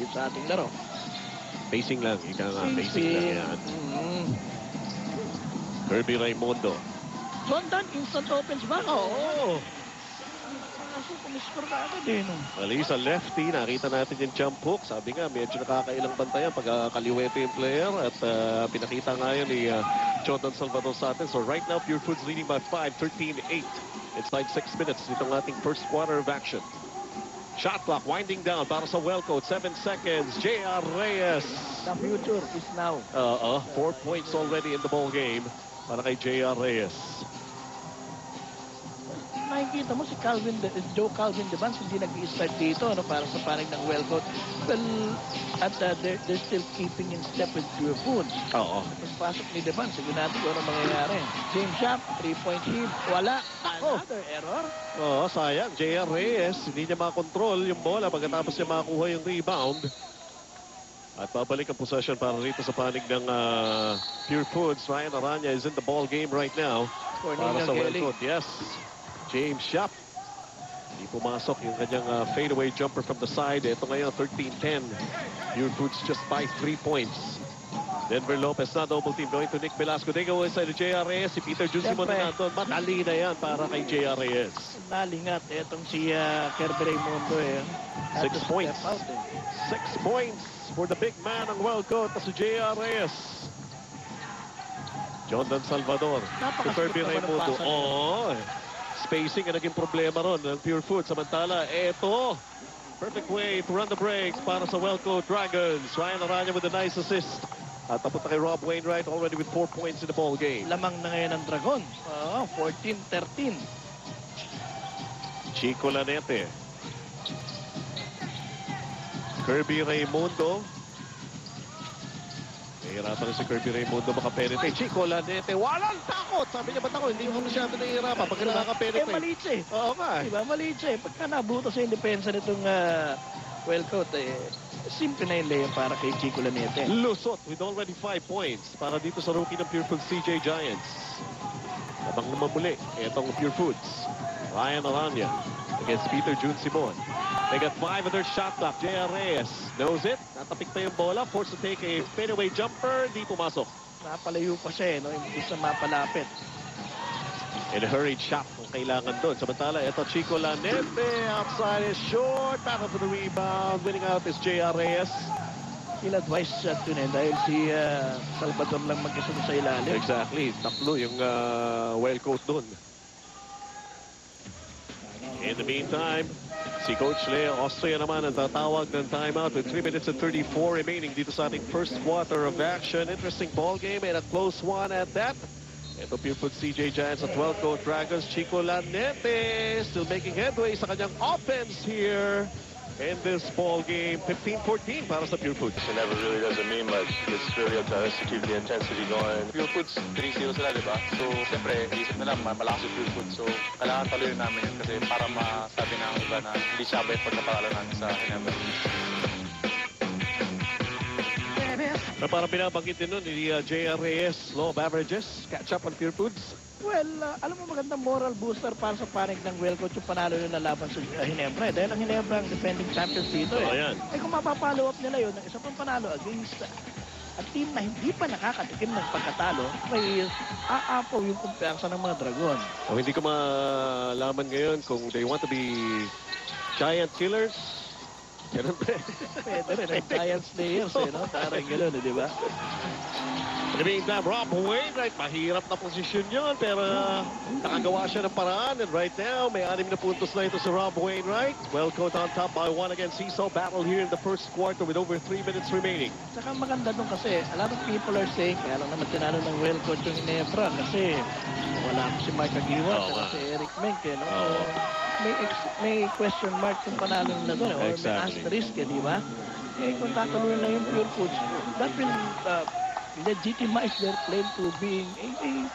dito sa ating laro. Pacing lang, ika nga, pacing lang yan. Kirby Raimundo. Jondan, instant opens back. Oo. Kaso kumiscore ka agad eh. No? Mali sa lefty, nakita natin yung jump hook. Sabi nga, medyo nakakailang bantayan pag kaliwete yung player. At pinakita nga yun ni Jondan Salvador sa atin. So right now, Pure Foods leading by 5, 13-8. Inside 6 minutes itong ating first quarter of action. Shot clock winding down para sa Wellcoat. 7 seconds. J.R. Reyes. The future is now. 4 points already in the ball game para kay J.R. Reyes. Nakikita mo si Joe Calvin Devans hindi nag-i-start dito para sa panig ng Wellcoat. Well, at they're still keeping in step with Pure Foods. Oo. Pagpasok ni Devans, sige natin kung ano mangyayari. James Sharp, 3-point hit. Wala. Another error. Oo, sayang. J.R. Reyes, hindi niya makontrol yung bola pagkatapos niya makuha yung rebound. At babalik ang possession para rito sa panig ng Pure Foods. Ryan Aranya is in the ball game right now. Para sa Wellcoat. Yes. James Sharp. Hindi pumasok yung kanyang fadeaway jumper from the side. Ito ngayon, 13-10. Pure Foods just by 3 points. Denver Lopez na double team going to Nick Velasco. They go inside to J.R. Reyes. Si Peter Jusimo na nandun. Madali na yan para kay J.R. Reyes. Nalingat. Etong si Kirby Raimundo eh. 6 points. 6 points for the big man ng Wellcoat na si J.R. Reyes. Jondan Salvador. Si Kirby Raimundo. Spacing ang naging problema ron ng Pure Foods. Samantala, eto. Perfect way to run the breaks para sa Wellcoat Dragons. Ryan Aranya with a nice assist. At tapunta kay Rob Wainwright already with 4 points in the ball game. Lamang na ngayon ng Dragons. 14-13. Chico Lanete. Kirby Raimundo. Nahihirapan na si Kirby Raimundo makapenetrate. Chico Lanete, walang takot! Sabi niya, ba't ako? Hindi ko masyado nahihirapan pagka nakakapenetrate. Maliit eh. Oo nga. Diba, maliit eh. Pagka nabuto sa depensa nitong Wellcoat, simple na yung layup para kay Chico Lanete. Lusot with already 5 points para dito sa rookie ng Pure Foods, CJ Giants. Habang namamuli, itong Pure Foods. Ryan Aranya against Peter June Simon. They got 5 on their shot clock. J.R. Reyes knows it. Natapik pa yung bola. Forced to take a fadeaway jumper. Di pumasok. Napalayo pa siya no? Hindi sa mapalapit. And a hurried shot kung kailangan doon. Samantala, ito Chico Lanete. Outside is short. Back to the rebound. Winning out is J.R. Reyes. Il-advise shot yun dahil si Salvador lang mag-isa sa ilalim. Exactly. Taklo yung Wellcoat doon. In the meantime, si Coach Leo Austria naman ang tatawag ng timeout with 3 minutes and 34 remaining dito sa ating first quarter of action. Interesting ball game and a close one at that. Ito Pure Foods CJ Giants at Wellcoat Dragons. Chico Lanete still making headway sa kanyang offense here in this ball game. 15-14 para sa Pure Foods. It never really doesn't mean much. It's really up to us to keep the intensity going. Pure Foods, 3-0 sila, di ba? So, siyempre, isip nila, malakas yung Pure Foods. So, kailangan taluin namin yun kasi para masabi ng iba na hindi siya ba yung pagkapakalan namin sa Ginebra. Para pinabanggit din nun ni J.R. Reyes, law of averages, catch up on Pure Foods. Well, alam mo magandang moral booster para sa panig ng Wellcoat yung panalo nila laban sa Ginebra. Dahil ang Ginebra ang defending champions dito eh. Ayan. Kung mapapollow up nila yun, isa pang panalo against a team na hindi pa nakakatikim ng pagkatalo, may aapaw yung kumpiyansa ng mga Dragon. Hindi ko malaman ngayon kung they want to be giant killers. Ganun ba? Pwede rin, giant slayers eh, no? Parang gano'n, di ba? In the meantime, Rob Wainwright, mahirap na posisyon yun, pero nakagawa siya ng paraan. And right now, may 6 na puntos na ito si Rob Wainwright. Wellcoat on top by 1 against Seesaw. Battle here in the first quarter with over 3 minutes remaining. Saka maganda dun kasi, a lot of people are saying, kaya lang naman tinalo ng Wellcoat yung Ginebra kasi wala si Mark Aguilar, si Eric Menke, no? May question mark kung panalo nila doon, or may asterisk, di ba? Eh, kung tatalunin na yung Pure Foods, that will legitimize their claim to being a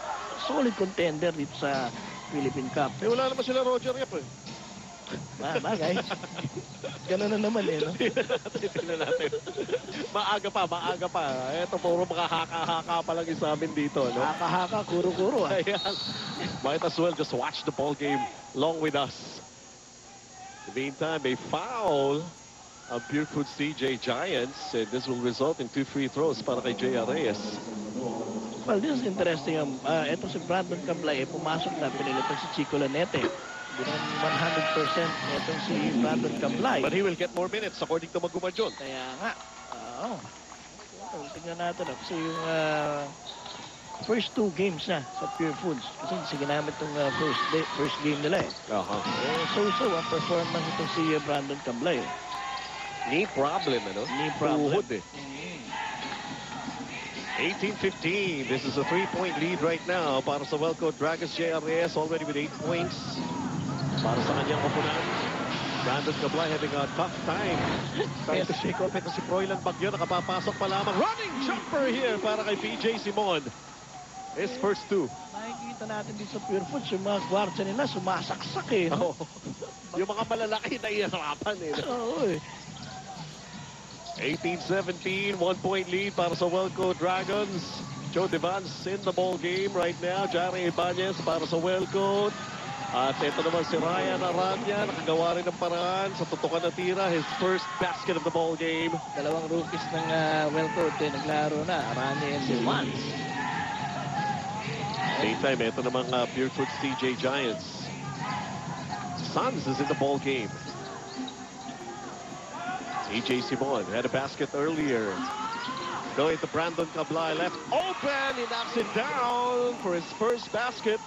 solid contender dito sa Philippine Cup. Eh, wala naman sila Roger Yap eh. Bagay. Ganun na naman eh, no? Tingnan natin. Maaga pa. Ito, puro mga haka-haka pa lang yung sa amin dito, no? Haka-haka, kuro-kuro, ah. Ayan. Might as well just watch the ball game along with us. In the meantime, may foul ang Pure Foods CJ Giants. And this will result in 2 free throws para kay J.R. Reyes. Well, this is interesting. Ito si Brandon Cablay, pumasok na, pinilitan si Chico Lanete. Hindi naman 100% itong si Brandon Cablay. But he will get more minutes according to Magumadyon. Kaya nga, tingnan natin. Kasi yung first 2 games na sa Pure Foods. Kasi hindi ginamit itong first game nila eh. So-so ang performance itong si Brandon Cablay. Knee problem, ano? Knee problem. Tuhod eh. 18-15. This is a 3-point lead right now para sa Welco Dragons. J.R. Reyes already with 8 points. Para sa kanyang oponent. Brandon Cablay having a tough time. Trying to shake off ito si Froilan Bagyo. Nakapapasok pa lamang. Running jumper here para kay PJ Simon. His first 2. Nakikita natin dito sa Pure Foods, yung mga kwartsa nila sumasaksak eh. No? Yung mga malalaki na iharapan eh. Oo eh. 18-17, 1-point lead para sa Welco Dragons. Joe Devans in the ball game right now. Jari Ibanez para sa Welco. At ito naman si Ryan Aranya, nakagawa rin ng paraan sa tutukan na tira. His first basket of the ball game. Dalawang rookies ng Welco naglaro na, Aranya and Devans. Meantime, ito namang Pure Foods CJ Giants. Suns is in the ball game. EJ Simon had a basket earlier. Going to Brandon Cablay, left open. He knocks it down for his first basket.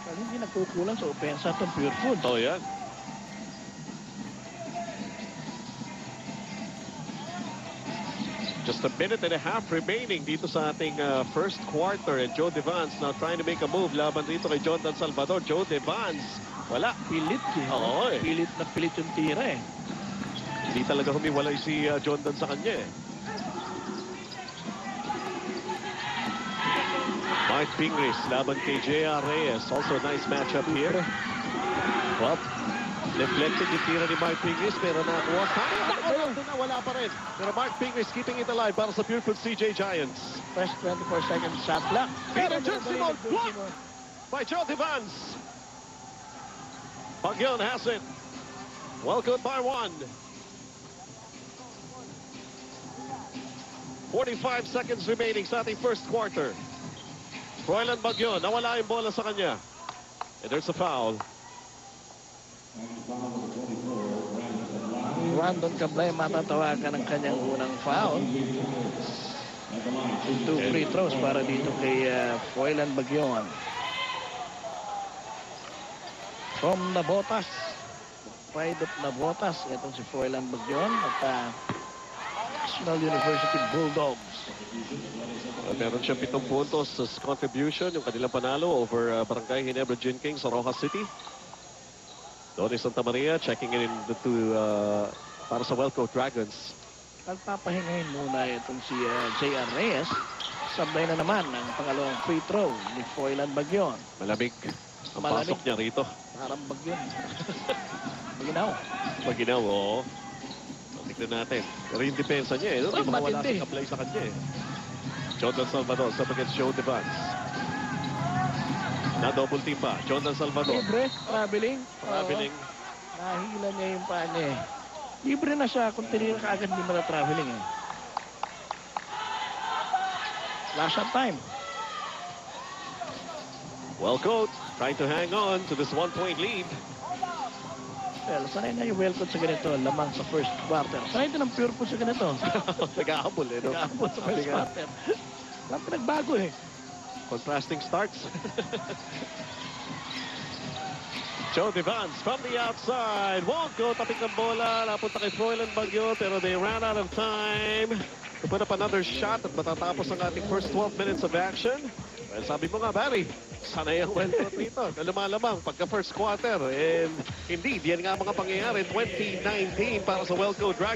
Well, hindi nagkukulang sa opensa itong Pure Foods. Oh, yan. Just a minute and a half remaining dito sa ating first quarter. And Joe Devans now trying to make a move. Laban dito kay Jonathan Salvador. Joe Devans, wala. Pilit eh. Oo eh. Pilit na pilit yung tira eh. Hindi talaga humiwalay si Jonathan sa kanya eh. Mark Pingris laban kay J.R. Reyes. Also a nice matchup here. Well, deflected yung tira ni Mark Pingris pero nakuha. Wala pa rin. Pero Mark Pingris keeping it alive para sa Pure Foods CJ Giants. First 24 seconds shot clock. Peter Simon blocked by Joe Devans. Bagyon has it. Well good by 1. 45 seconds remaining sa ating first quarter. Froilan Bagyon, nawala yung bola sa kanya. And there's a foul. Brandon Cablay matatawagan ng kanyang unang foul. 2 free throws para dito kay Froilan Bagyon. From Navotas. Pride of Navotas. Itong si Froilan Bagyon at National University Bulldogs. Meron siya 7 puntos sa contribution, yung kanilang panalo over Barangay Ginebra Gin King sa Rojas City. Donnie Santa Maria checking in para sa Welco Dragons. Nagpapahingahin muna itong si J.R. Reyes. Sabay na naman ang pangalawang free throw ni Froilan Bagyon. Malamig ang Malamig. pasok niya rito. Parang Bagyon. Maginaw. Maginaw, oo. Tignan natin. Pero yung depensa niya eh. Hindi makawala matindi. si Cablay sa kanya eh. Jonathan Salvador up against Joe Devans. Na double team pa. Jonathan Salvador. Libre, traveling. Traveling. Oo. Nahila niya yung paa niya eh. Libre na siya kung tinira ka agad hindi mo na traveling eh. Last shot time. Well, coach, trying to hang on to this 1-point lead. Well, sanay na yung Welco sa ganito, lamang sa first quarter. Sanay din ang Pure Foods sa ganito. Nag-ahabol eh, no? Nag-aabot sa first quarter. Walang pinagbago eh. Contrasting starts. Joe Devans from the outside. Won't go. Tapik ng bola. Napunta kay Froilan Bagyo, pero they ran out of time to put up another shot at matatapos ang ating first 12 minutes of action. Well, sabi mo nga, Barry, sanay ang Welco rito na lumalamang pagka first quarter. And indeed, yan nga mga pangyayari 2019 para sa Welco Dragons.